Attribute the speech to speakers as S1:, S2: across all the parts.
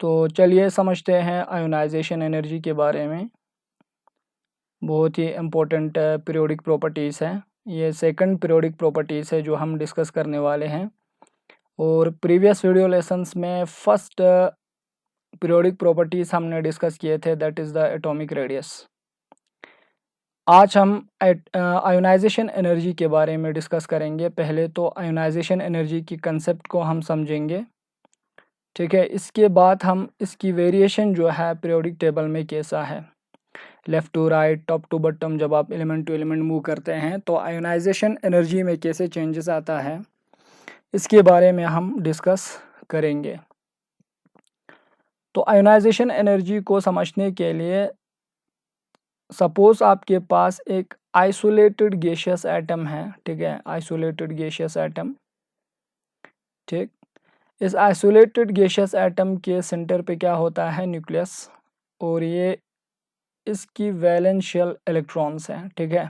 S1: तो चलिए समझते हैं आयोनाइजेशन एनर्जी के बारे में। बहुत ही इम्पोर्टेंट पीरियोडिक प्रॉपर्टीज़ है। ये सेकंड पीरियोडिक प्रॉपर्टीज़ है जो हम डिस्कस करने वाले हैं। और प्रीवियस वीडियो लेसन्स में फर्स्ट पीरियोडिक प्रॉपर्टीज़ हमने डिस्कस किए थे, that is the atomic radius. आज हम आयोनाइजेशन एनर्जी के बारे में डिस्कस करेंगे। पहले तो आयोनाइजेशन एनर्जी की कंसेप्ट को हम समझेंगे, ठीक है। इसके बाद हम इसकी वेरिएशन जो है पीरियोडिक टेबल में कैसा है, left to right, top to bottom, जब आप एलिमेंट टू एलिमेंट मूव करते हैं तो आयोनाइजेशन एनर्जी में कैसे चेंजेस आता है, इसके बारे में हम डिस्कस करेंगे। तो आयोनाइजेशन एनर्जी को समझने के लिए सपोज आपके पास एक आइसोलेटेड गैसियस एटम है, ठीक है, आइसोलेटेड गैसियस एटम, ठीक। इस आइसोलेटेड गैसियस एटम के सेंटर पे क्या होता है, न्यूक्लियस, और ये इसकी वैलेंशियल इलेक्ट्रॉन्स हैं, ठीक है।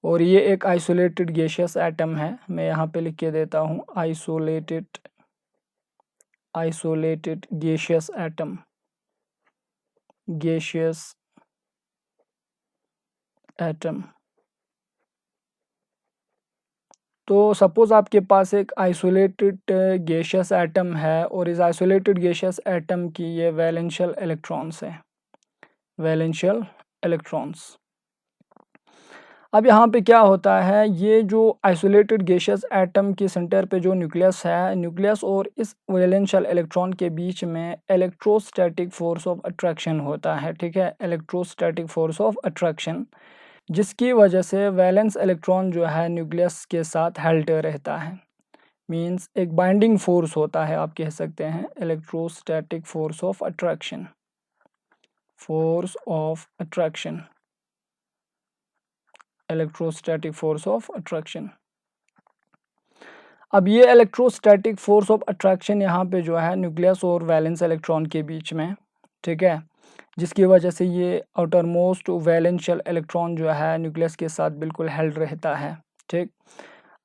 S1: और ये एक आइसोलेटेड गैसियस एटम है। मैं यहाँ पे लिख के देता हूँ isolated gaseous atom, gaseous atom. तो सपोज आपके पास एक आइसोलेटेड गैसियस एटम है और इस आइसोलेटेड गैसियस एटम की ये वैलेंशियल इलेक्ट्रॉन्स है, वैलेंशियल इलेक्ट्रॉन्स। अब यहाँ पे क्या होता है, ये जो आइसोलेटेड गैसियस एटम के सेंटर पे जो न्यूक्लियस है, न्यूक्लियस और इस वैलेंशियल इलेक्ट्रॉन के बीच में इलेक्ट्रोस्टैटिक फोर्स ऑफ अट्रैक्शन होता है, ठीक है, इलेक्ट्रोस्टैटिक फोर्स ऑफ अट्रैक्शन, जिसकी वजह से वैलेंस इलेक्ट्रॉन जो है न्यूक्लियस के साथ हेल्ड रहता है। मींस एक बाइंडिंग फोर्स होता है, आप कह सकते हैं electrostatic force of attraction, force of attraction, electrostatic force of attraction. अब ये इलेक्ट्रोस्टैटिक फोर्स ऑफ अट्रैक्शन यहाँ पे जो है न्यूक्लियस और वैलेंस इलेक्ट्रॉन के बीच में, ठीक है, जिसकी वजह से ये आउटर मोस्ट वैलेंशियल इलेक्ट्रॉन जो है न्यूक्लियस के साथ बिल्कुल हेल्ड रहता है, ठीक।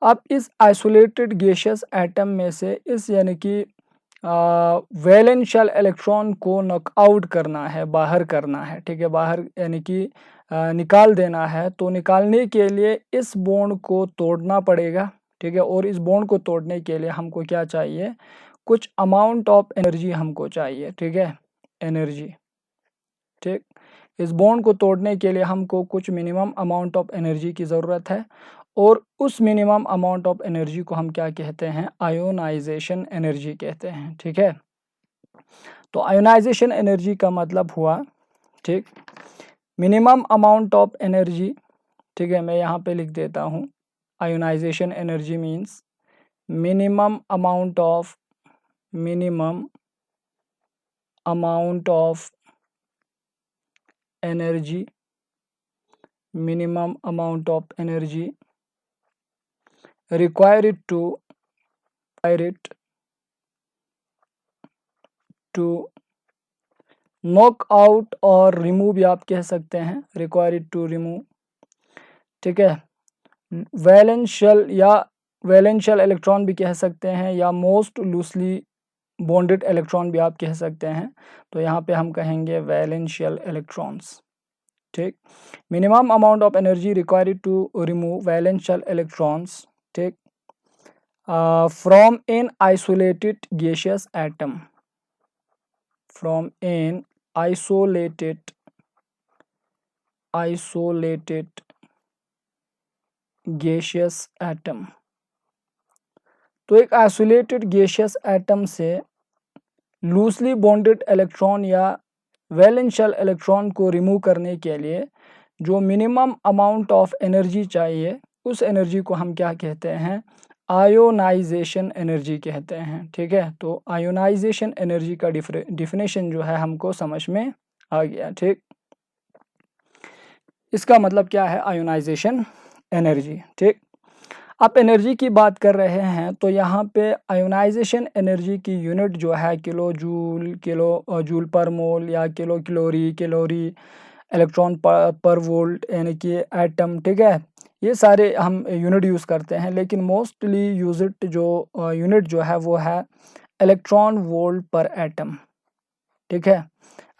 S1: अब इस आइसोलेटेड गैसियस एटम में से इस यानी कि वैलेंशियल इलेक्ट्रॉन को नॉकआउट करना है, बाहर करना है, ठीक है, बाहर यानी कि निकाल देना है। तो निकालने के लिए इस बॉन्ड को तोड़ना पड़ेगा, ठीक है। और इस बॉन्ड को तोड़ने के लिए हमको क्या चाहिए, कुछ अमाउंट ऑफ एनर्जी हमको चाहिए, ठीक है, एनर्जी, ठीक। इस बॉन्ड को तोड़ने के लिए हमको कुछ मिनिमम अमाउंट ऑफ एनर्जी की ज़रूरत है, और उस मिनिमम अमाउंट ऑफ एनर्जी को हम क्या कहते हैं, आयोनाइजेशन एनर्जी कहते हैं, ठीक है। तो आयोनाइजेशन एनर्जी का मतलब हुआ, ठीक, मिनिमम अमाउंट ऑफ एनर्जी, ठीक है। मैं यहाँ पे लिख देता हूँ, ionisation energy means minimum amount of energy, minimum amount of energy required to knock out और remove भी आप कह सकते हैं, required to remove, ठीक है। वैलेंशियल या वैलेंशियल इलेक्ट्रॉन भी कह सकते हैं, या मोस्ट लूजली बॉन्डेड इलेक्ट्रॉन भी आप कह सकते हैं। तो यहाँ पे हम कहेंगे वैलेंशियल इलेक्ट्रॉन्स, ठीक। Minimum amount of energy required to remove valential electrons, ठीक, from an isolated gaseous atom, from an isolated gaseous atom. तो एक आइसोलेटेड गैसियस एटम से लूजली बॉन्डेड इलेक्ट्रॉन या वैलेंशियल इलेक्ट्रॉन को रिमूव करने के लिए जो मिनिमम अमाउंट ऑफ एनर्जी चाहिए, उस एनर्जी को हम क्या कहते हैं, आयोनाइजेशन एनर्जी कहते हैं, ठीक है। तो आयोनाइजेशन एनर्जी का डिफिनेशन जो है हमको समझ में आ गया, ठीक। इसका मतलब क्या है आयोनाइजेशन एनर्जी, ठीक। आप एनर्जी की बात कर रहे हैं तो यहाँ पे आयोनाइजेशन एनर्जी की यूनिट जो है किलो जूल पर मोल या कैलोरी इलेक्ट्रॉन पर वोल्ट यानी कि एटम, ठीक है, ये सारे हम यूनिट यूज़ करते हैं। लेकिन मोस्टली यूज्ड जो यूनिट जो है वो है इलेक्ट्रॉन वोल्ट पर एटम, ठीक है।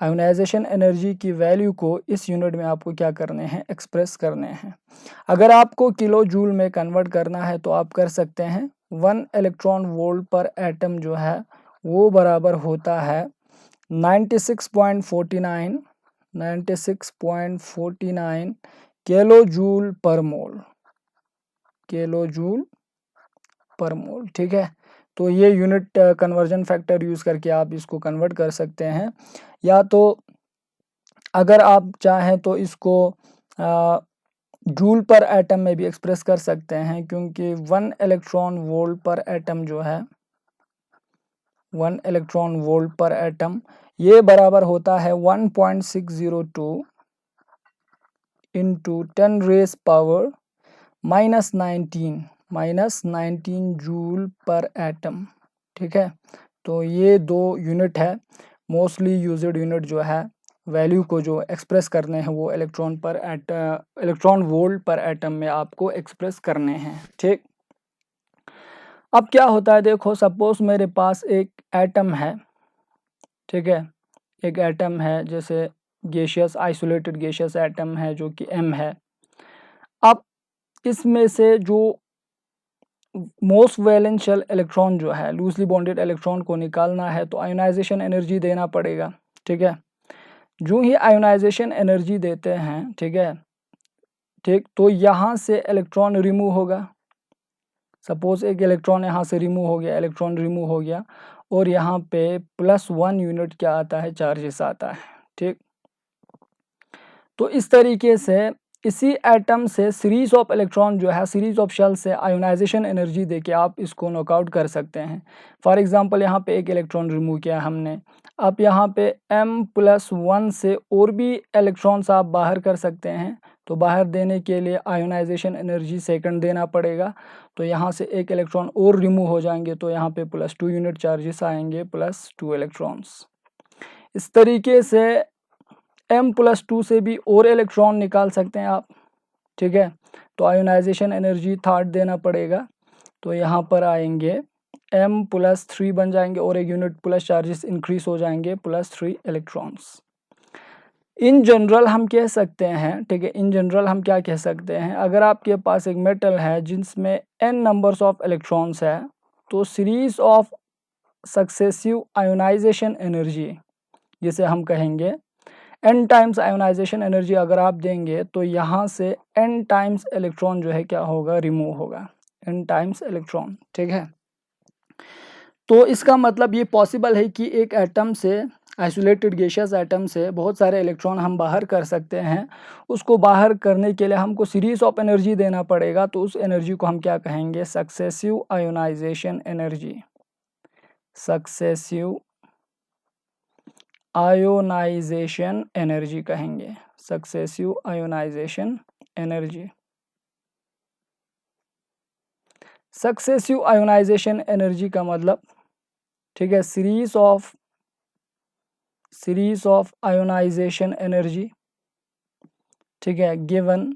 S1: आयोनाइजेशन एनर्जी की वैल्यू को इस यूनिट में आपको क्या करने हैं, एक्सप्रेस करने हैं। अगर आपको किलो जूल में कन्वर्ट करना है तो आप कर सकते हैं। 1 इलेक्ट्रॉन वोल्ट पर एटम जो है वो बराबर होता है 96.49 किलो जूल पर मोल, किलो जूल पर मोल, ठीक है। तो ये यूनिट कन्वर्जन फैक्टर यूज़ करके आप इसको कन्वर्ट कर सकते हैं, या तो अगर आप चाहें तो इसको जूल पर एटम में भी एक्सप्रेस कर सकते हैं, क्योंकि 1 इलेक्ट्रॉन वोल्ट पर एटम जो है 1 इलेक्ट्रॉन वोल्ट पर एटम ये बराबर होता है 1.602 into 10 raise power -19 joule per atom, ठीक है। तो ये दो यूनिट है मोस्टली यूज्ड यूनिट जो है वैल्यू को जो एक्सप्रेस करने हैं वो इलेक्ट्रॉन वोल्ट पर एटम में आपको एक्सप्रेस करने हैं, ठीक। अब क्या होता है, देखो सपोज मेरे पास एक एटम है, ठीक है, एक एटम है, जैसे गैसियस आइसोलेटेड गैसियस एटम है जो कि M है। अब इसमें से जो मोस्ट वैलेंशियल इलेक्ट्रॉन जो है लूजली बॉन्डेड इलेक्ट्रॉन को निकालना है तो आयोनाइजेशन एनर्जी देना पड़ेगा, ठीक है। जो ही आयोनाइजेशन एनर्जी देते हैं, ठीक है, ठीक, तो यहाँ से इलेक्ट्रॉन रिमूव होगा। सपोज एक इलेक्ट्रॉन यहाँ से रिमूव हो गया, इलेक्ट्रॉन रिमूव हो गया और यहाँ पे +1 यूनिट क्या आता है, चार्जेस आता है, ठीक। तो इस तरीके से इसी एटम से सीरीज ऑफ इलेक्ट्रॉन जो है सीरीज ऑफ शेल से आयोनाइजेशन एनर्जी देके आप इसको नॉकआउट कर सकते हैं। फॉर एग्जांपल यहाँ पे एक इलेक्ट्रॉन रिमूव किया हमने, अब यहाँ पे M+1 से और भी इलेक्ट्रॉन्स आप बाहर कर सकते हैं। तो बाहर देने के लिए आयोनाइजेशन एनर्जी सेकंड देना पड़ेगा, तो यहाँ से एक इलेक्ट्रॉन और रिमूव हो जाएंगे तो यहाँ पे +2 यूनिट चार्जेस आएंगे, +2 इलेक्ट्रॉन्स। इस तरीके से M+2 से भी और इलेक्ट्रॉन निकाल सकते हैं आप, ठीक है। तो आयोनाइजेशन एनर्जी थर्ड देना पड़ेगा, तो यहाँ पर आएंगे M+3 बन जाएंगे और एक यूनिट प्लस चार्जेस इंक्रीज हो जाएंगे, +3 इलेक्ट्रॉन्स। इन जनरल हम कह सकते हैं, ठीक है, इन जनरल हम क्या कह सकते हैं, अगर आपके पास एक मेटल है जिसमें n नंबर्स ऑफ इलेक्ट्रॉन्स है तो series of successive ionisation energy जिसे हम कहेंगे n टाइम्स आयोनाइजेशन एनर्जी अगर आप देंगे तो यहाँ से n टाइम्स इलेक्ट्रॉन जो है क्या होगा, रिमूव होगा, n टाइम्स इलेक्ट्रॉन, ठीक है। तो इसका मतलब ये पॉसिबल है कि एक एटम से आइसोलेटेड गैसियस एटम से बहुत सारे इलेक्ट्रॉन हम बाहर कर सकते हैं। उसको बाहर करने के लिए हमको सीरीज ऑफ एनर्जी देना पड़ेगा, तो उस एनर्जी को हम क्या कहेंगे, successive ionisation energy, successive ionisation energy कहेंगे, successive ionisation energy. Successive ionisation energy का मतलब, ठीक है, सीरीज ऑफ आयोनाइजेशन एनर्जी, ठीक है, given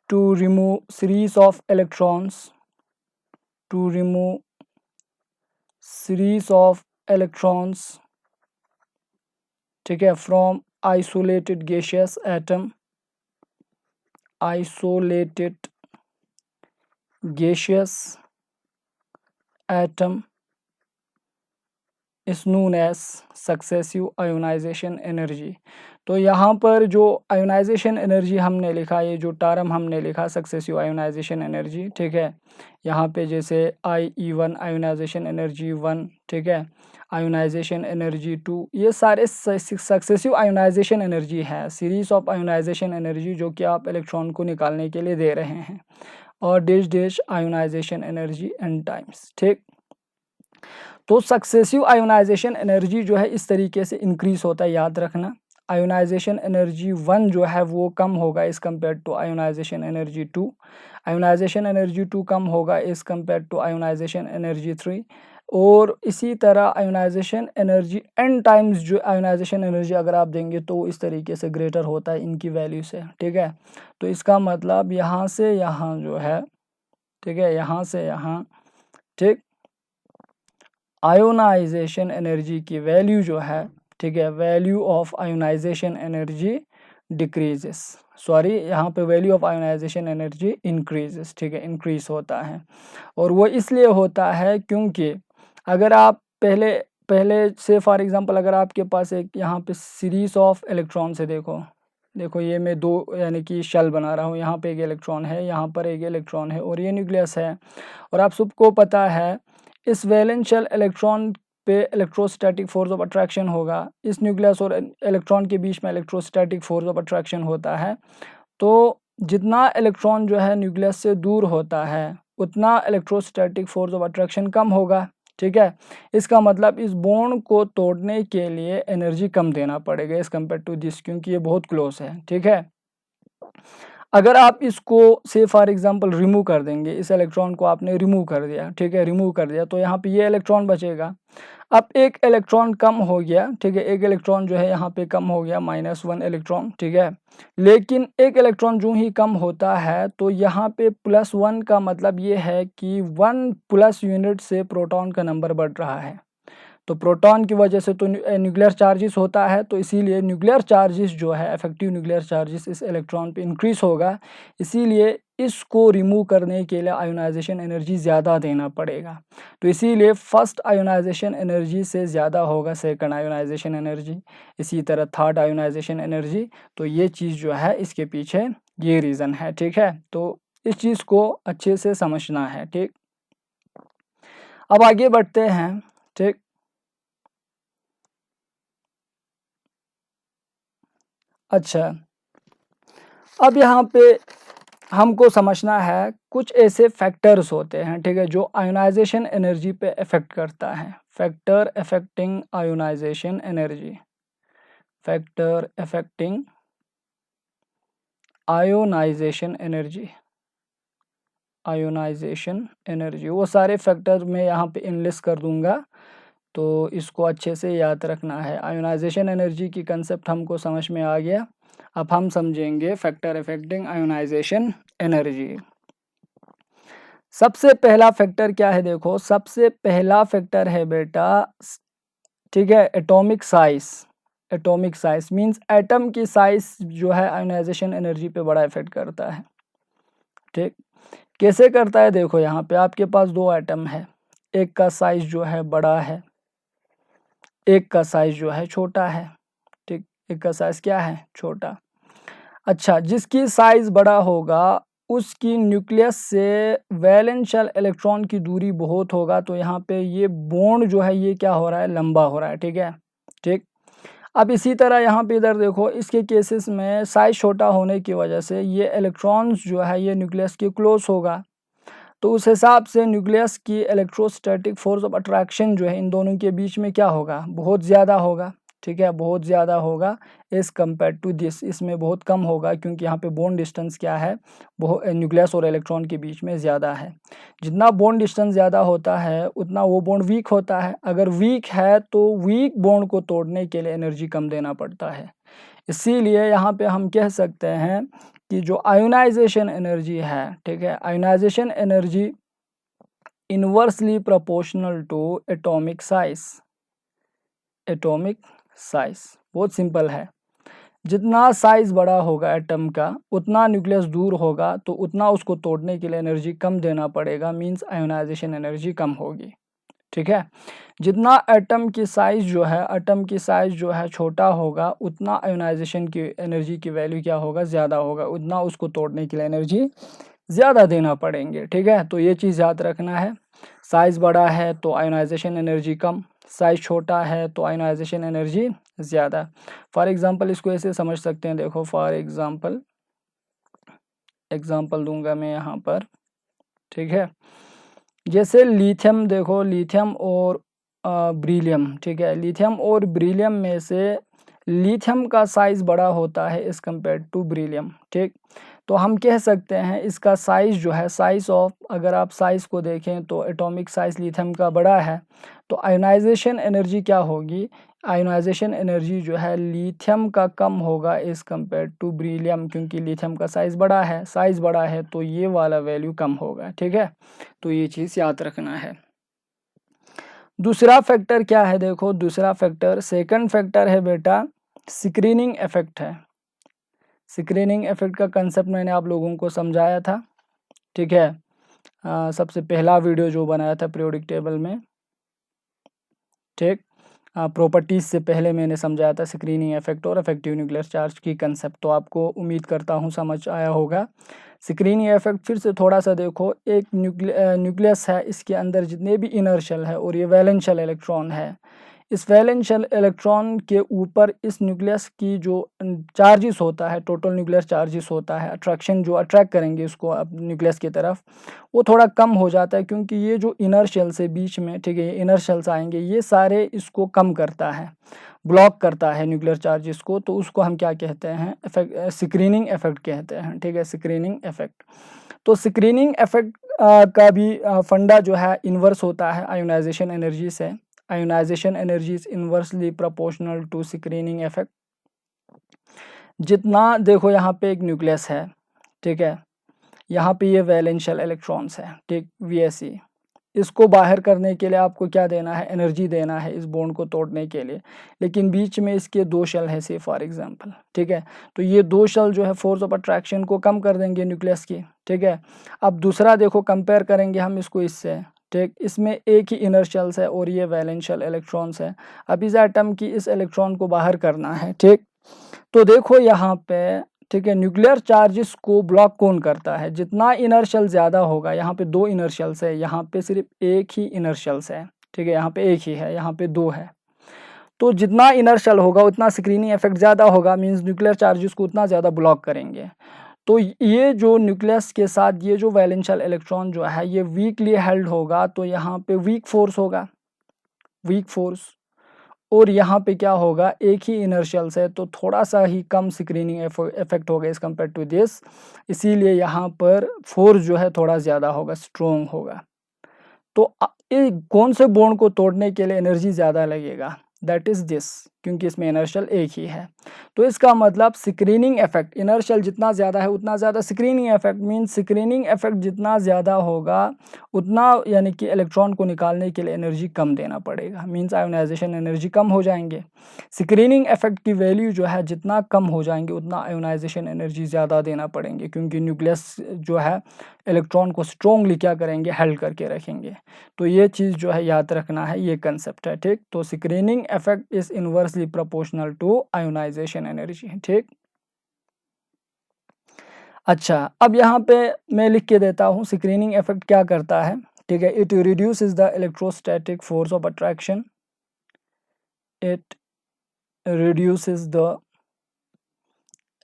S1: to remove series of electrons, to remove series of electrons, ठीक है, from isolated gaseous atom, isolated gaseous atom is known as successive ionisation energy. तो यहाँ पर जो आयोनाइजेशन एनर्जी हमने लिखा, ये जो टर्म हमने लिखा सक्सेसिव आयोनाइजेशन एनर्जी, ठीक है, यहाँ पे जैसे IE1 आयोनाइजेशन एनर्जी 1, ठीक है, आयोनाइजेशन एनर्जी 2, ये सारे सक्सेसिव आयोनाइजेशन एनर्जी है, सीरीज ऑफ आयोनाइजेशन एनर्जी जो कि आप इलेक्ट्रॉन को निकालने के लिए दे रहे हैं, और dash ionisation energy n times, ठीक। तो सक्सेसिव आयोनाइजेशन एनर्जी जो है इस तरीके से इंक्रीज होता है, याद रखना। आयोनाइजेशन एनर्जी 1 जो है वो कम होगा इस compare to ionisation energy 2, ionisation energy 2 कम होगा इस कम्पेयर टू आयोनाइजेशन एनर्जी 3, और इसी तरह आयोनाइजेशन एनर्जी n टाइम्स जो आयोनाइजेशन एनर्जी अगर आप देंगे तो इस तरीके से ग्रेटर होता है इनकी वैल्यू से, ठीक है। तो इसका मतलब यहाँ से यहाँ जो है, ठीक है, यहाँ से यहाँ, ठीक, आयोनाइजेशन एनर्जी की वैल्यू जो है, ठीक है, value of ionisation energy decreases, sorry यहाँ पे value of ionisation energy increases, ठीक है, इंक्रीज होता है। और वो इसलिए होता है क्योंकि अगर आप पहले पहले से फॉर एग्जांपल अगर आपके पास एक यहाँ पे सीरीज ऑफ इलेक्ट्रॉन से देखो ये मैं दो यानी कि शेल बना रहा हूँ, यहाँ पे एक इलेक्ट्रॉन है, यहाँ पर एक इलेक्ट्रॉन है और ये न्यूक्लियस है। और आप सबको पता है इस वैलेंस शेल इलेक्ट्रॉन पे इलेक्ट्रोस्टैटिक फोर्स ऑफ अट्रैक्शन होगा, इस न्यूक्लियस और इलेक्ट्रॉन के बीच में इलेक्ट्रोस्टैटिक फोर्स ऑफ अट्रैक्शन होता है। तो जितना इलेक्ट्रॉन जो है न्यूक्लियस से दूर होता है उतना इलेक्ट्रोस्टैटिक फोर्स ऑफ अट्रैक्शन कम होगा, ठीक है। इसका मतलब इस बॉन्ड को तोड़ने के लिए एनर्जी कम देना पड़ेगा एज कम्पेयर टू दिस, क्योंकि ये बहुत क्लोज है, ठीक है। अगर आप इसको से फॉर एग्जांपल रिमूव कर देंगे, इस इलेक्ट्रॉन को आपने रिमूव कर दिया, ठीक है, रिमूव कर दिया, तो यहाँ पे ये इलेक्ट्रॉन बचेगा। अब एक इलेक्ट्रॉन कम हो गया, ठीक है, एक इलेक्ट्रॉन जो है यहाँ पे कम हो गया, -1 इलेक्ट्रॉन, ठीक है। लेकिन एक इलेक्ट्रॉन जो ही कम होता है तो यहाँ पे +1 का मतलब ये है कि 1 प्लस यूनिट से प्रोटॉन का नंबर बढ़ रहा है। तो प्रोटॉन की वजह से तो न्यूक्लियर चार्जेस होता है, तो इसीलिए न्यूक्लियर चार्जेस जो है इफेक्टिव न्यूक्लियर चार्जेस इस इलेक्ट्रॉन पे इंक्रीज होगा। इसीलिए इसको रिमूव करने के लिए आयोनाइजेशन एनर्जी ज़्यादा देना पड़ेगा। तो इसीलिए फर्स्ट आयोनाइजेशन एनर्जी से ज़्यादा होगा सेकंड आयोनाइजेशन एनर्जी, इसी तरह थर्ड आयोनाइजेशन एनर्जी। तो ये चीज़ जो है इसके पीछे ये रीज़न है, ठीक है। तो इस चीज़ को अच्छे से समझना है, ठीक। अब आगे बढ़ते हैं, ठीक। अच्छा, अब यहाँ पे हमको समझना है कुछ ऐसे फैक्टर्स होते हैं, ठीक है, जो आयोनाइजेशन एनर्जी पे इफेक्ट करता है। Factor affecting ionisation energy, factor affecting ionisation energy, ionisation energy, वो सारे फैक्टर मैं यहाँ पे इनलिस्ट कर दूंगा, तो इसको अच्छे से याद रखना है। आयोनाइजेशन एनर्जी की कंसेप्ट हमको समझ में आ गया। अब हम समझेंगे फैक्टर अफेक्टिंग आयोनाइजेशन एनर्जी। सबसे पहला फैक्टर क्या है, देखो सबसे पहला फैक्टर है बेटा, ठीक है, atomic size. Atomic size means atom की साइज जो है आयोनाइजेशन एनर्जी पे बड़ा इफेक्ट करता है, ठीक। कैसे करता है, देखो यहाँ पे आपके पास दो एटम है, एक का साइज जो है बड़ा है, एक का साइज जो है छोटा है, ठीक, एक का साइज क्या है, छोटा। अच्छा, जिसकी साइज बड़ा होगा उसकी न्यूक्लियस से वैलेंस शेल इलेक्ट्रॉन की दूरी बहुत होगा, तो यहाँ पे ये बॉन्ड जो है ये क्या हो रहा है, लंबा हो रहा है, ठीक है, ठीक। अब इसी तरह यहाँ पे इधर देखो, इसके केसेस में साइज छोटा होने की वजह से ये इलेक्ट्रॉन्स जो है ये न्यूक्लियस के क्लोज होगा, तो उस हिसाब से न्यूक्लियस की इलेक्ट्रोस्टैटिक फोर्स ऑफ अट्रैक्शन जो है इन दोनों के बीच में क्या होगा, बहुत ज़्यादा होगा, ठीक है, बहुत ज़्यादा होगा एज़ कम्पेयर टू दिस, इसमें बहुत कम होगा, क्योंकि यहाँ पे बॉन्ड डिस्टेंस क्या है, बहुत न्यूक्लियस और इलेक्ट्रॉन के बीच में ज़्यादा है। जितना बॉन्ड डिस्टेंस ज़्यादा होता है उतना वो बॉन्ड वीक होता है, अगर वीक है तो वीक बॉन्ड को तोड़ने के लिए एनर्जी कम देना पड़ता है। इसीलिए यहाँ पे हम कह सकते हैं कि जो आयोनाइजेशन एनर्जी है, ठीक है, ionisation energy inversely proportional to atomic size. Atomic size बहुत सिंपल है, जितना साइज बड़ा होगा एटम का उतना न्यूक्लियस दूर होगा, तो उतना उसको तोड़ने के लिए एनर्जी कम देना पड़ेगा, मींस आयोनाइजेशन एनर्जी कम होगी, ठीक है। जितना एटम की साइज जो है छोटा होगा उतना आयोनाइजेशन की एनर्जी की वैल्यू क्या होगा, ज़्यादा होगा, उतना उसको तोड़ने के लिए एनर्जी ज़्यादा देना पड़ेंगे, ठीक है। तो ये चीज़ याद रखना है, साइज़ बड़ा है तो आयोनाइजेशन एनर्जी कम, साइज़ छोटा है तो आयोनाइजेशन एनर्जी ज़्यादा। फॉर एग्ज़ाम्पल इसको ऐसे समझ सकते हैं, देखो फॉर एग्ज़ाम्पल दूंगा मैं यहाँ पर, ठीक है। जैसे लिथियम, देखो लिथियम और ब्रिलियम, ठीक है, लिथियम और ब्रिलियम में से लिथियम का साइज़ बड़ा होता है इस कम्पेयर टू ब्रिलियम, ठीक। तो हम कह सकते हैं इसका साइज़ जो है, साइज़ ऑफ, अगर आप साइज़ को देखें तो एटॉमिक साइज़ लिथियम का बड़ा है, तो आयोनाइजेशन एनर्जी क्या होगी, आयोनाइजेशन एनर्जी जो है लिथियम का कम होगा इस कम्पेयर टू ब्रिलियम, क्योंकि लिथियम का साइज़ बड़ा है तो ये वाला वैल्यू कम होगा, ठीक है। तो ये चीज़ याद रखना है। दूसरा फैक्टर क्या है, देखो दूसरा फैक्टर, सेकंड फैक्टर है बेटा स्क्रीनिंग इफेक्ट है। स्क्रीनिंग इफेक्ट का कंसेप्ट मैंने आप लोगों को समझाया था, ठीक है। सबसे पहला वीडियो जो बनाया था पीरियोडिक टेबल में, ठीक। प्रॉपर्टीज से पहले मैंने समझाया था स्क्रीनिंग इफेक्ट और इफेक्टिव न्यूक्लियर चार्ज की कंसेप्ट, तो आपको उम्मीद करता हूँ समझ आया होगा। स्क्रीनिंग इफेक्ट फिर से थोड़ा सा देखो, एक न्यूक्लियस है, इसके अंदर जितने भी इनर्शियल है और ये वैलेंशियल इलेक्ट्रॉन है, इस वैलेंशियल इलेक्ट्रॉन के ऊपर इस न्यूक्लियस की जो चार्जेस होता है, टोटल न्यूक्लियर चार्जेस होता है, अट्रैक्शन जो अट्रैक्ट करेंगे इसको अब न्यूक्लियस की तरफ, वो थोड़ा कम हो जाता है, क्योंकि ये जो इनर शेल से बीच में, ठीक है, इनर शेल्स आएंगे, ये सारे इसको कम करता है, ब्लॉक करता है न्यूक्लियर चार्जेस को, तो उसको हम क्या कहते हैं, स्क्रीनिंग इफेक्ट कहते हैं, ठीक है, स्क्रीनिंग इफेक्ट। तो स्क्रीनिंग इफेक्ट का भी फंडा जो है इन्वर्स होता है आयोनाइजेशन एनर्जी से। Ionisation energy is inversely proportional to screening effect. जितना देखो यहाँ पे एक न्यूक्लियस है, ठीक है, यहाँ पे ये वैलेंशियल इलेक्ट्रॉन्स है, ठीक, VSE, इसको बाहर करने के लिए आपको क्या देना है, एनर्जी देना है इस बॉन्ड को तोड़ने के लिए, लेकिन बीच में इसके दो शेल है से फॉर एग्जांपल, ठीक है, तो ये दो शेल जो है फोर्स ऑफ अट्रैक्शन को कम कर देंगे न्यूक्लियस की, ठीक है। अब दूसरा देखो, कंपेयर करेंगे हम इसको इससे, ठीक, इसमें एक ही इनर शेल्स है और ये वैलेंशियल इलेक्ट्रॉन्स है। अब इस एटम की इस इलेक्ट्रॉन को बाहर करना है, ठीक, तो देखो यहाँ पे, ठीक है, न्यूक्लियर चार्जेस को ब्लॉक कौन करता है, जितना इनर शेल ज़्यादा होगा, यहाँ पे दो इनर शेल्स है, यहाँ पे सिर्फ एक ही इनर शेल्स है, ठीक है, यहाँ पे एक ही है, यहाँ पे दो है, तो जितना इनर शेल होगा उतना स्क्रीनिंग इफेक्ट ज़्यादा होगा, मींस न्यूक्लियर चार्जेस को उतना ज़्यादा ब्लॉक करेंगे। तो ये जो न्यूक्लियस के साथ ये जो वैलेंशियल इलेक्ट्रॉन जो है ये वीकली हेल्ड होगा, तो यहाँ पे वीक फोर्स होगा, वीक फोर्स, और यहाँ पे क्या होगा, एक ही इनर शेल्स है, तो थोड़ा सा ही कम स्क्रीनिंग इफेक्ट होगा एज कम्पेयर टू दिस, इसीलिए यहाँ पर फोर्स जो है थोड़ा ज़्यादा होगा, स्ट्रोंग होगा। तो कौन से बॉन्ड को तोड़ने के लिए एनर्जी ज़्यादा लगेगा, दैट इज़ दिस, क्योंकि इसमें इनर्शियल एक ही है। तो इसका मतलब स्क्रीनिंग इफेक्ट, इनर्शियल जितना ज़्यादा है उतना ज़्यादा screening effect, mean screening effect जितना ज़्यादा होगा उतना, यानी कि इलेक्ट्रॉन को निकालने के लिए एनर्जी कम देना पड़ेगा, मीन्स आयोनाइजेशन एनर्जी कम हो जाएंगे। स्क्रीनिंग इफेक्ट की वैल्यू जो है जितना कम हो जाएंगे उतना आयोनाइजेशन एनर्जी ज़्यादा देना पड़ेंगे, क्योंकि न्यूक्लियस जो है इलेक्ट्रॉन को स्ट्रोंगली क्या करेंगे, हेल्ड करके रखेंगे। तो ये चीज़ जो है याद रखना है, ये कंसेप्ट है, ठीक। तो screening effect is inversely proportional to ionisation energy, ठीक। अच्छा, अब यहाँ पे मैं लिख के देता हूँ स्क्रीनिंग इफेक्ट क्या करता है, ठीक है। It reduces the electrostatic force of attraction, it reduces the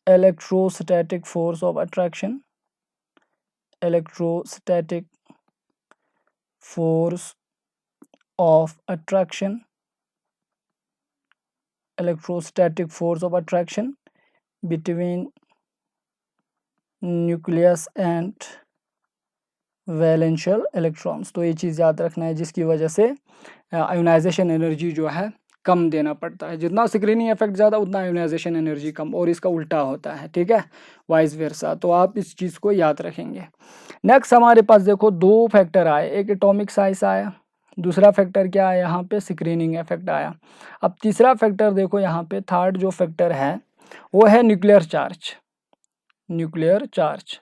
S1: electrostatic force of attraction, electrostatic force of attraction, electrostatic force of attraction between nucleus and वैलेंशियल electrons. तो ये चीज़ याद रखना है, जिसकी वजह से आयोनाइजेशन एनर्जी जो है कम देना पड़ता है, जितना स्क्रीनिंग इफेक्ट ज़्यादा उतना आयोनाइजेशन एनर्जी कम, और इसका उल्टा होता है, ठीक है, वाइस वर्सा। तो आप इस चीज़ को याद रखेंगे। नेक्स्ट हमारे पास देखो दो फैक्टर आए, एक एटॉमिक साइज आया, दूसरा फैक्टर क्या आया, यहाँ पे स्क्रीनिंग इफेक्ट आया। अब तीसरा फैक्टर देखो, यहाँ पे थर्ड जो फैक्टर है वो है nuclear charge, nuclear charge,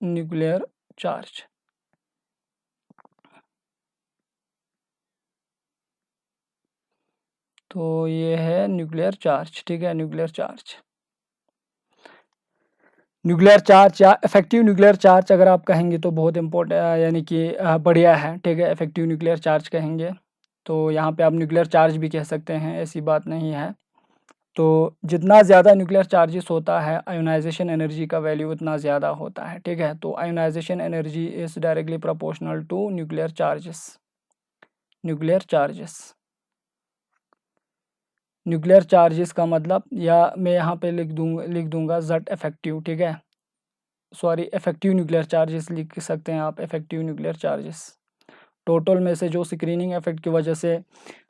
S1: nuclear charge. तो ये है न्यूक्लियर चार्ज, ठीक है, न्यूक्लियर चार्ज, न्यूक्लियर चार्ज या इफेक्टिव न्यूक्लियर चार्ज अगर आप कहेंगे तो बहुत इम्पोर्टेंट, यानी कि बढ़िया है, ठीक है, इफेक्टिव न्यूक्लियर चार्ज कहेंगे तो यहाँ पे आप न्यूक्लियर चार्ज भी कह सकते हैं, ऐसी बात नहीं है। तो जितना ज़्यादा न्यूक्लियर चार्जेस होता है आयोनाइजेशन एनर्जी का वैल्यू उतना ज़्यादा होता है, ठीक है। तो ionisation energy is directly proportional to nuclear charges, nuclear charges, nuclear charges का मतलब, या मैं यहाँ पे लिख दूंगा Z इफेक्टिव, ठीक है, सॉरी इफेक्टिव न्यूक्लियर चार्जेस लिख सकते हैं आप, इफेक्टिव न्यूक्लियर चार्जेस। टोटल में से जो स्क्रीनिंग इफेक्ट की वजह से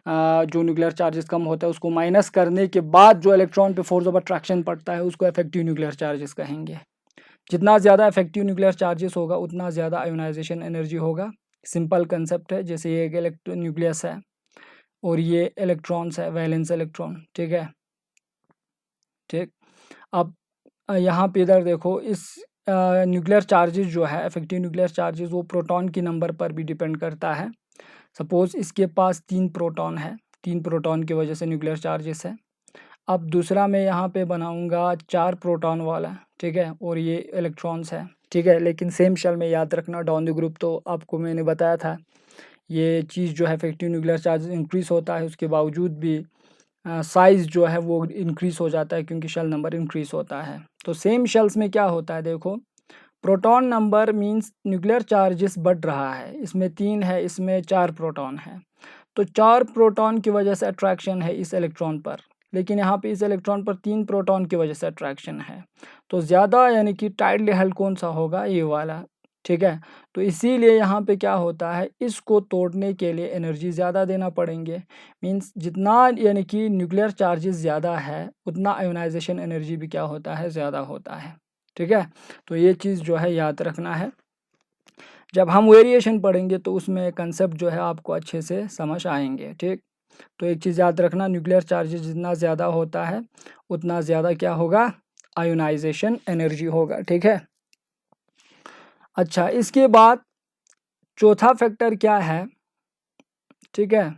S1: जो न्यूक्लियर चार्जेस कम होता है उसको माइनस करने के बाद जो इलेक्ट्रॉन पे फोर्स ऑफ अट्रैक्शन पड़ता है उसको इफेक्टिव न्यूक्लियर चार्जेस कहेंगे। जितना ज़्यादा इफेक्टिव न्यूक्लियर चार्जेस होगा उतना ज़्यादा आयोनाइजेशन एनर्जी होगा, सिंपल कंसेप्ट है। जैसे ये एक न्यूक्लियस है और ये इलेक्ट्रॉन्स है, वैलेंस इलेक्ट्रॉन, ठीक है। ठीक, अब यहाँ पे इधर देखो, इस न्यूक्लियर चार्जेस जो है, इफेक्टिव न्यूक्लियर चार्जेस, वो प्रोटॉन की नंबर पर भी डिपेंड करता है। सपोज इसके पास 3 प्रोटॉन है, 3 प्रोटॉन की वजह से न्यूक्लियर चार्जेस है। अब दूसरा मैं यहाँ पे बनाऊँगा 4 प्रोटॉन वाला, ठीक है, और ये इलेक्ट्रॉन्स है, ठीक है। लेकिन सेम शेल में याद रखना डाउन द ग्रुप, तो आपको मैंने बताया था ये चीज़ जो है इफेक्टिव न्यूक्लियर चार्ज इंक्रीज होता है, उसके बावजूद भी साइज़ जो है वो इंक्रीज हो जाता है क्योंकि शेल नंबर इंक्रीज होता है। तो सेम शेल्स में क्या होता है, देखो proton number means nuclear charges बढ़ रहा है, इसमें 3 है, इसमें 4 प्रोटॉन है, तो 4 प्रोटॉन की वजह से अट्रैक्शन है इस इलेक्ट्रॉन पर, लेकिन यहाँ पे इस इलेक्ट्रॉन पर 3 प्रोटॉन की वजह से अट्रैक्शन है। तो ज़्यादा यानी कि टाइटली हेल्ड कौन सा होगा, ये वाला, ठीक है। तो इसीलिए यहाँ पे क्या होता है, इसको तोड़ने के लिए एनर्जी ज़्यादा देना पड़ेंगे। मींस जितना यानी कि न्यूक्लियर चार्जेस ज़्यादा है उतना आयोनाइजेशन एनर्जी भी क्या होता है, ज़्यादा होता है, ठीक है। तो ये चीज़ जो है याद रखना है। जब हम वेरिएशन पढ़ेंगे तो उसमें कंसेप्ट जो है आपको अच्छे से समझ आएंगे, ठीक। तो एक चीज़ याद रखना, न्यूक्लियर चार्जेस जितना ज़्यादा होता है उतना ज़्यादा क्या होगा, आयोनाइजेशन एनर्जी होगा, ठीक है। अच्छा, इसके बाद चौथा फैक्टर क्या है, ठीक है,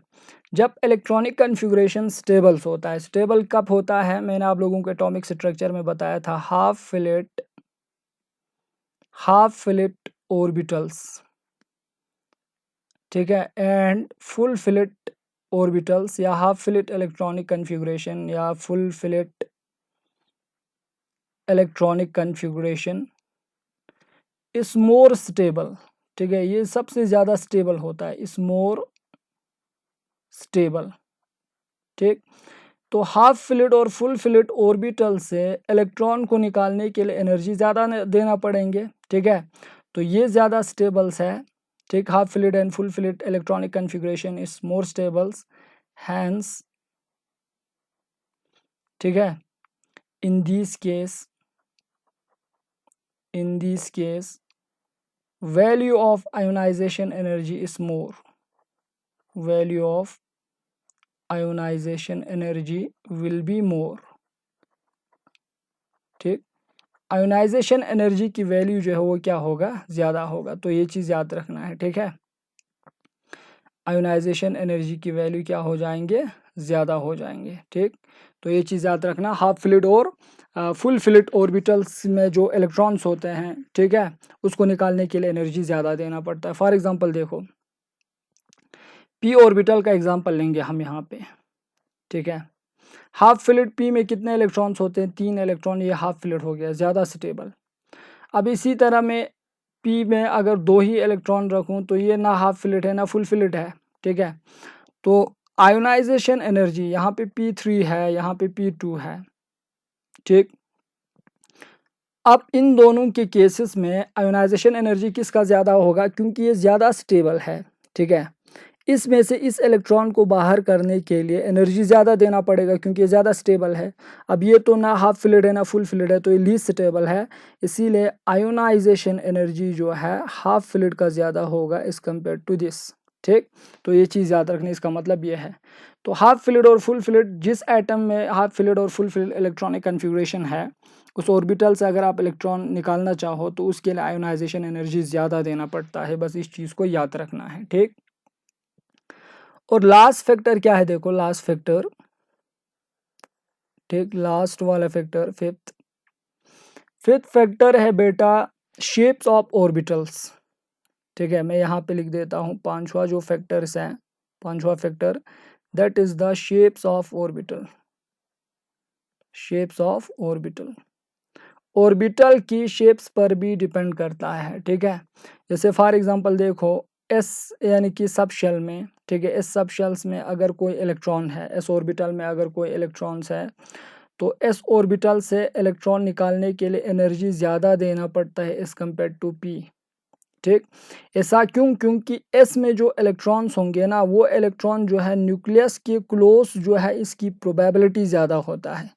S1: जब इलेक्ट्रॉनिक कन्फिगुरेशन स्टेबल्स होता है। स्टेबल कब होता है, मैंने आप लोगों को एटॉमिक स्ट्रक्चर में बताया था, हाफ फिलिट ऑर्बिटल्स, ठीक है, एंड फुल फिलिट ऑर्बिटल्स, या हाफ फिलिट इलेक्ट्रॉनिक कन्फिगुरेशन या full filled electronic configuration is more stable, ठीक है, ये सबसे ज़्यादा स्टेबल होता है, इज मोर स्टेबल, ठीक। तो हाफ फिलिट और फुल फिलिट ऑर्बिटल से इलेक्ट्रॉन को निकालने के लिए एनर्जी ज़्यादा देना पड़ेंगे, ठीक है। तो ये ज़्यादा स्टेबल्स है, ठीक। Half filled and full filled electronic configuration is more stables, hence, ठीक है, in this case value of ionization energy is more, value of ionization energy will be more, ठीक। आयोनाइजेशन एनर्जी की वैल्यू जो है वो क्या होगा, ज़्यादा होगा। तो ये चीज़ याद रखना है, ठीक है। आयोनाइजेशन एनर्जी की वैल्यू क्या हो जाएंगे, ज़्यादा हो जाएंगे, ठीक। तो ये चीज़ याद रखना, हाफ फिलिट और फुल फिलिट ऑर्बिटल्स में जो इलेक्ट्रॉन्स होते हैं, ठीक है, उसको निकालने के लिए एनर्जी ज़्यादा देना पड़ता है। फॉर एग्जांपल देखो, पी ऑर्बिटल का एग्जांपल लेंगे हम यहाँ पे, ठीक है। हाफ फिलिट पी में कितने इलेक्ट्रॉन्स होते हैं, 3 इलेक्ट्रॉन, ये हाफ फिलिट हो गया, ज़्यादा स्टेबल। अब इसी तरह में पी में अगर 2 ही इलेक्ट्रॉन रखूँ तो ये ना हाफ फिलिट है ना फुल फिलिट है, ठीक है। तो आयोनाइजेशन एनर्जी यहाँ पे P3 है, यहाँ पे P2 है, ठीक। अब इन दोनों के केसेस में आयोनाइजेशन एनर्जी किसका ज़्यादा होगा, क्योंकि ये ज़्यादा स्टेबल है, ठीक है। इसमें से इस इलेक्ट्रॉन को बाहर करने के लिए एनर्जी ज़्यादा देना पड़ेगा क्योंकि ये ज़्यादा स्टेबल है। अब ये तो ना हाफ फिलिट है ना फुल फिलिट है, तो ये लीस्ट स्टेबल है, इसीलिए आयोनाइजेशन एनर्जी जो है हाफ फिलिट का ज़्यादा होगा एज़ कम्पेयर टू दिस, ठीक। तो ये चीज़ याद रखनी, इसका मतलब ये है। तो हाफ फिलिट और फुल फिलिट, जिस एटम में हाफ फिलिट और फुल फिलिट इलेक्ट्रॉनिक कन्फिगुरेशन है, उस ऑर्बिटल से अगर आप इलेक्ट्रॉन निकालना चाहो तो उसके लिए आयोनाइजेशन एनर्जी ज़्यादा देना पड़ता है, बस इस चीज़ को याद रखना है, ठीक। और लास्ट फैक्टर क्या है, देखो लास्ट फैक्टर, ठीक, लास्ट वाला फैक्टर, फिफ्थ फैक्टर है बेटा शेप्स ऑफ ऑर्बिटल्स, ठीक है। मैं यहाँ पे लिख देता हूँ पांचवा जो फैक्टर्स हैं, पांचवा factor, that is the shapes of orbital, shapes of orbital. Orbital की शेप्स पर भी डिपेंड करता है, ठीक है। जैसे फॉर एग्जांपल देखो, एस यानी कि सब शेल में, ठीक है, एस सब शेल्स में अगर कोई इलेक्ट्रॉन है, एस ऑर्बिटल में अगर कोई इलेक्ट्रॉन्स है, तो एस ऑर्बिटल से इलेक्ट्रॉन निकालने के लिए एनर्जी ज़्यादा देना पड़ता है एज़ कम्पेयर टू पी, ठीक। ऐसा क्यों, क्योंकि एस में जो इलेक्ट्रॉन्स होंगे ना, वो इलेक्ट्रॉन जो है न्यूक्लियस के क्लोज जो है इसकी प्रोबेबिलिटी ज़्यादा होता है,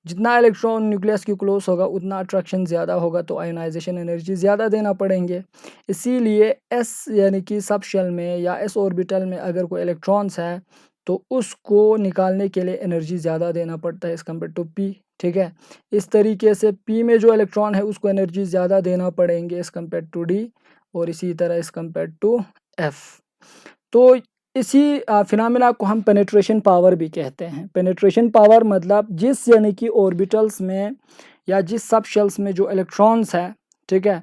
S1: जितना इलेक्ट्रॉन न्यूक्लियस के क्लोज होगा उतना अट्रैक्शन ज़्यादा होगा, तो आयोनाइजेशन एनर्जी ज़्यादा देना पड़ेंगे। इसीलिए एस यानी कि सब शेल में या एस ऑर्बिटल में अगर कोई इलेक्ट्रॉन्स है तो उसको निकालने के लिए एनर्जी ज़्यादा देना पड़ता है एज़ कम्पेयर टू पी। ठीक है, इस तरीके से पी में जो इलेक्ट्रॉन है उसको एनर्जी ज़्यादा देना पड़ेंगे एज़ कम्पेयर टू डी, और इसी तरह एज़ कम्पेयर टू एफ। तो इसी फिनोमेना को हम पेनिट्रेशन पावर भी कहते हैं। पेनिट्रेशन पावर मतलब जिस यानी कि ऑर्बिटल्स में या जिस सब शेल्स में जो इलेक्ट्रॉन्स है, ठीक है,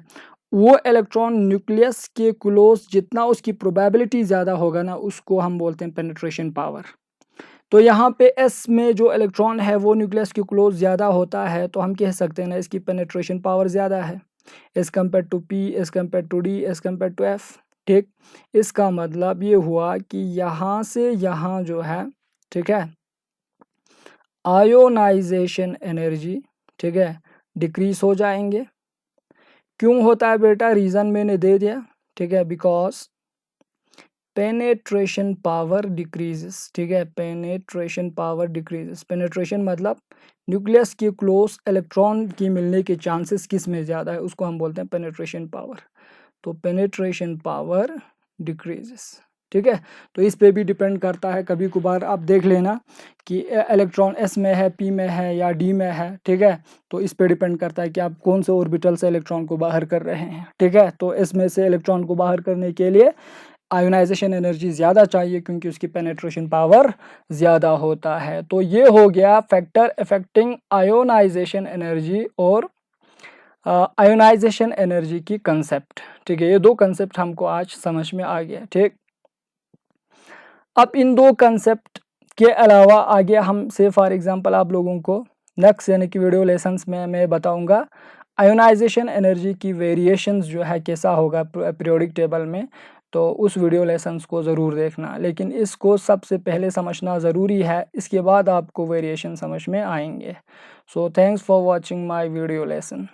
S1: वो इलेक्ट्रॉन न्यूक्लियस के क्लोज जितना उसकी प्रोबेबिलिटी ज़्यादा होगा ना, उसको हम बोलते हैं पेनिट्रेशन पावर। तो यहाँ पे एस में जो इलेक्ट्रॉन है वो न्यूक्लियस के क्लोज ज़्यादा होता है, तो हम कह सकते हैं ना इसकी पेनिट्रेशन पावर ज़्यादा है as compared to p, as compared to d, as compared to f. ठीक, इसका मतलब ये हुआ कि यहाँ से यहाँ जो है, ठीक है, आयोनाइजेशन एनर्जी, ठीक है, डिक्रीज हो जाएंगे। क्यों होता है बेटा, रीज़न मैंने दे दिया। ठीक है, बिकॉज पेनेट्रेशन पावर डिक्रीजेस। ठीक है, पेनेट्रेशन पावर डिक्रीजेस। पेनेट्रेशन मतलब न्यूक्लियस के क्लोज इलेक्ट्रॉन की मिलने के चांसेस किस में ज़्यादा है, उसको हम बोलते हैं पेनेट्रेशन पावर। तो पेनेट्रेशन पावर डिक्रीजेस। ठीक है, तो इस पे भी डिपेंड करता है। कभी कभार आप देख लेना कि इलेक्ट्रॉन एस में है, पी में है या डी में है। ठीक है, तो इस पे डिपेंड करता है कि आप कौन से ऑर्बिटल से इलेक्ट्रॉन को बाहर कर रहे हैं। ठीक है, तो एस में से इलेक्ट्रॉन को बाहर करने के लिए आयोनाइजेशन एनर्जी ज़्यादा चाहिए क्योंकि उसकी पेनेट्रेशन पावर ज़्यादा होता है। तो ये हो गया फैक्टर अफेक्टिंग आयोनाइजेशन एनर्जी और आयोनाइजेशन एनर्जी की कंसेप्ट। ठीक है, ये दो कंसेप्ट हमको आज समझ में आ गया। ठीक, अब इन दो कंसेप्ट के अलावा आगे हम से फॉर एग्जांपल आप लोगों को नेक्स्ट यानी कि वीडियो लेसन्स में मैं बताऊंगा आयोनाइजेशन एनर्जी की वेरिएशंस जो है कैसा होगा पीरियोडिक टेबल में। तो उस वीडियो लेसन्स को ज़रूर देखना, लेकिन इसको सबसे पहले समझना ज़रूरी है, इसके बाद आपको वेरिएशन समझ में आएंगे। So thanks for watching my video lesson.